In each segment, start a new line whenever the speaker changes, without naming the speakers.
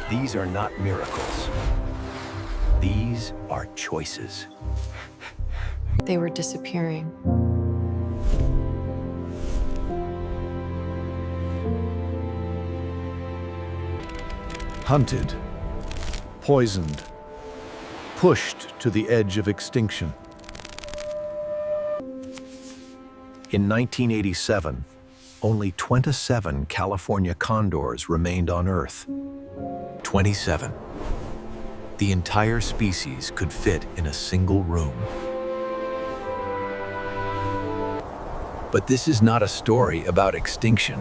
These are not miracles. These are choices.
They were disappearing.
Hunted, poisoned, pushed to the edge of extinction. In 1987, only 27 California condors remained on Earth.
27. The entire species could fit in a single room. But this is not a story about extinction.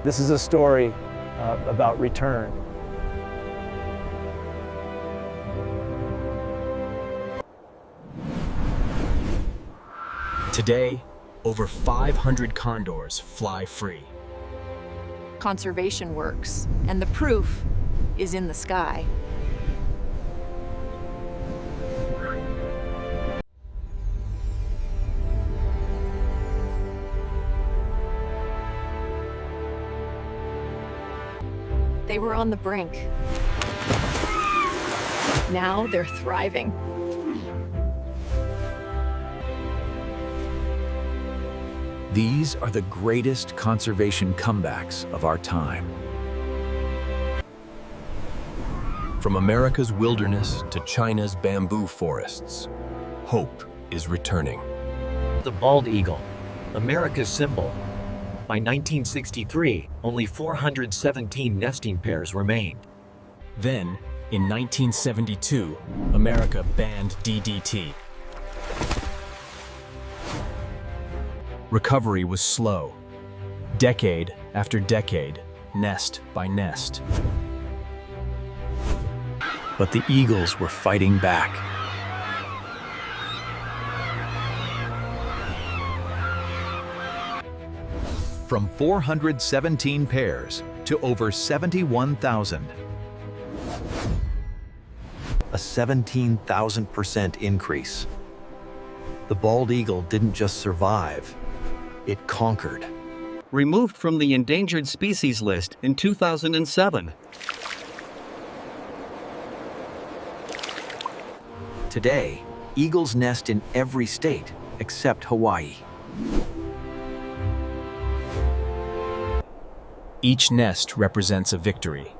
This is a story about return.
Today, over 500 condors fly free.
Conservation works, and the proof is in the sky. They were on the brink. Now they're thriving.
These are the greatest conservation comebacks of our time. From America's wilderness to China's bamboo forests, hope is returning.
The bald eagle, America's symbol. By 1963, only 417 nesting pairs remained.
Then, in 1972, America banned DDT. Recovery was slow, decade after decade, nest by nest.
But the eagles were fighting back. From 417 pairs to over 71,000. A 17,000% increase. The bald eagle didn't just survive, it conquered.
Removed from the endangered species list in 2007.
Today, eagles nest in every state except Hawaii.
Each nest represents a victory.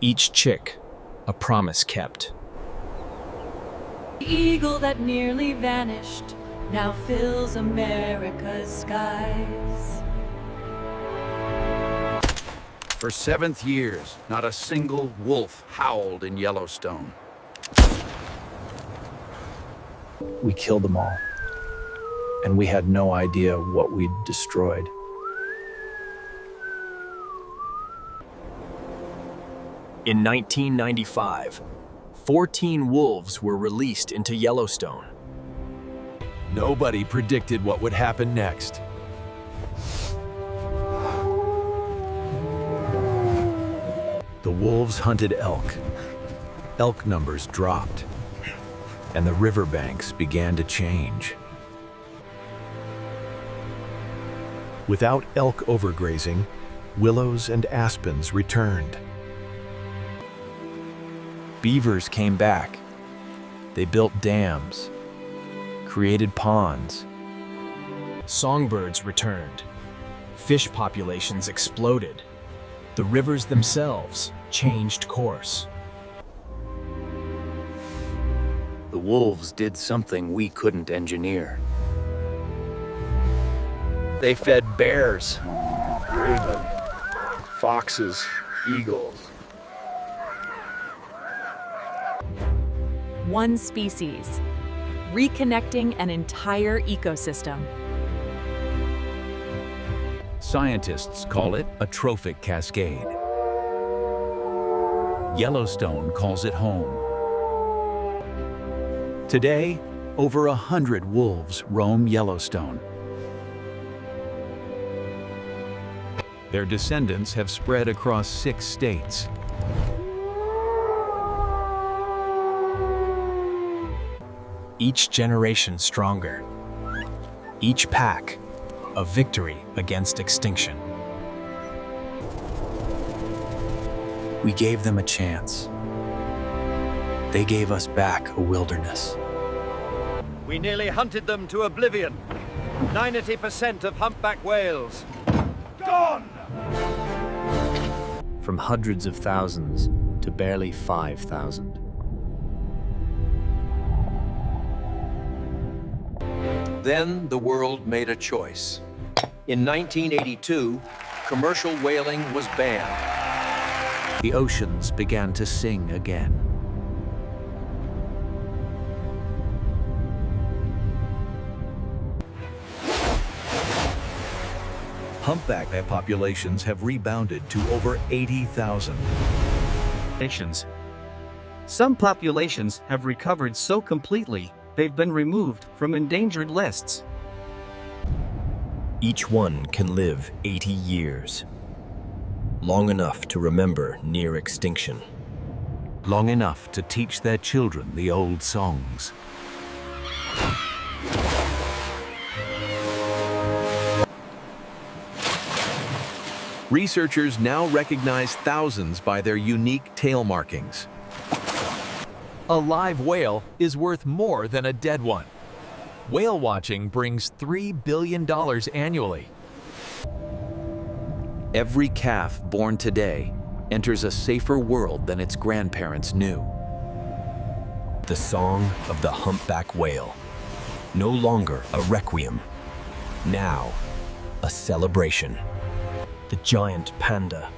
Each chick, a promise kept.
The eagle that nearly vanished now fills America's skies.
For 7th years, not a single wolf howled in Yellowstone.
We killed them all, and we had no idea what we'd destroyed.
In 1995, 14 wolves were released into Yellowstone.
Nobody predicted what would happen next. The wolves hunted elk. Elk numbers dropped, and the riverbanks began to change. Without elk overgrazing, willows and aspens returned. Beavers came back. They built dams, created ponds.
Songbirds returned. Fish populations exploded. The rivers themselves changed course.
The wolves did something we couldn't engineer. They fed bears,
Raven, foxes, eagles.
One species, reconnecting an entire ecosystem.
Scientists call it a trophic cascade. Yellowstone calls it home. Today, over 100 wolves roam Yellowstone. Their descendants have spread across 6 states.
Each generation stronger. Each pack a victory against extinction.
We gave them a chance. They gave us back a wilderness.
We nearly hunted them to oblivion. 90% of humpback whales gone!
From hundreds of thousands to barely 5,000.
Then the world made a choice. In 1982, commercial whaling was banned.
The oceans began to sing again. Humpback populations have rebounded to over 80,000.
Some populations have recovered so completely, they've been removed from endangered lists.
Each one can live 80 years. Long enough to remember near extinction.
Long enough to teach their children the old songs. Researchers now recognize thousands by their unique tail markings. A live whale is worth more than a dead one. Whale watching brings $3 billion annually. Every calf born today enters a safer world than its grandparents knew.
The song of the humpback whale. No longer a requiem. Now, a celebration. The giant panda.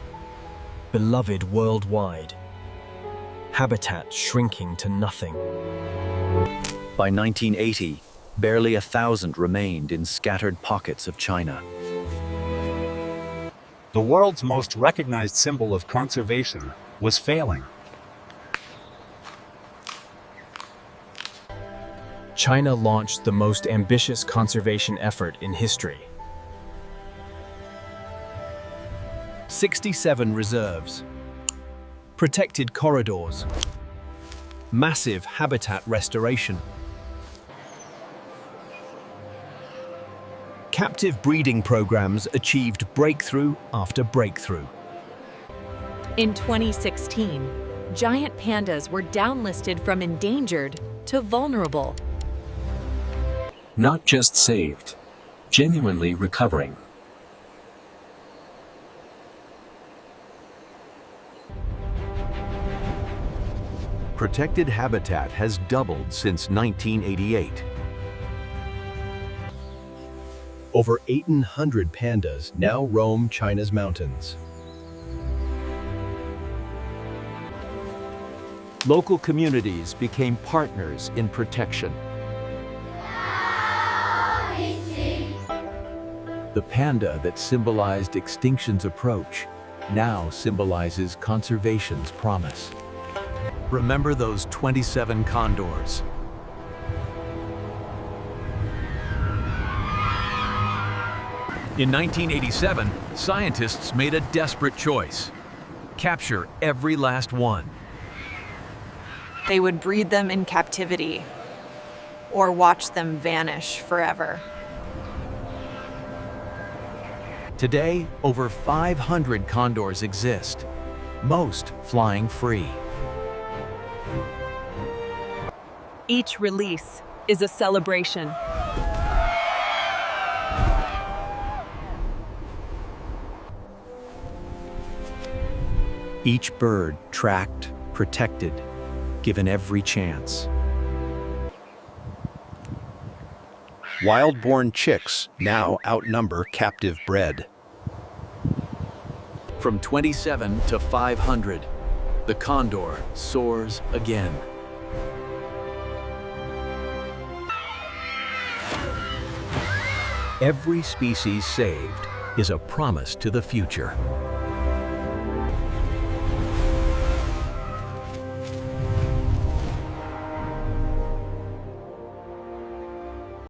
Beloved worldwide. Habitat shrinking to nothing.
By 1980, barely 1,000 remained in scattered pockets of China.
The world's most recognized symbol of conservation was failing.
China launched the most ambitious conservation effort in history.
67 reserves, protected corridors, massive habitat restoration, captive breeding programs achieved breakthrough after breakthrough.
In 2016, giant pandas were downlisted from endangered to vulnerable.
Not just saved, genuinely recovering.
Protected habitat has doubled since 1988.
Over 1,800 pandas now roam China's mountains.
Local communities became partners in protection. The panda that symbolized extinction's approach now symbolizes conservation's promise. Remember those 27 condors. In 1987, scientists made a desperate choice: capture every last one.
They would breed them in captivity or watch them vanish forever.
Today, over 500 condors exist, most flying free.
Each release is a celebration.
Each bird tracked, protected, given every chance.
Wild-born chicks now outnumber captive bred.
From 27 to 500, the condor soars again. Every species saved is a promise to the future.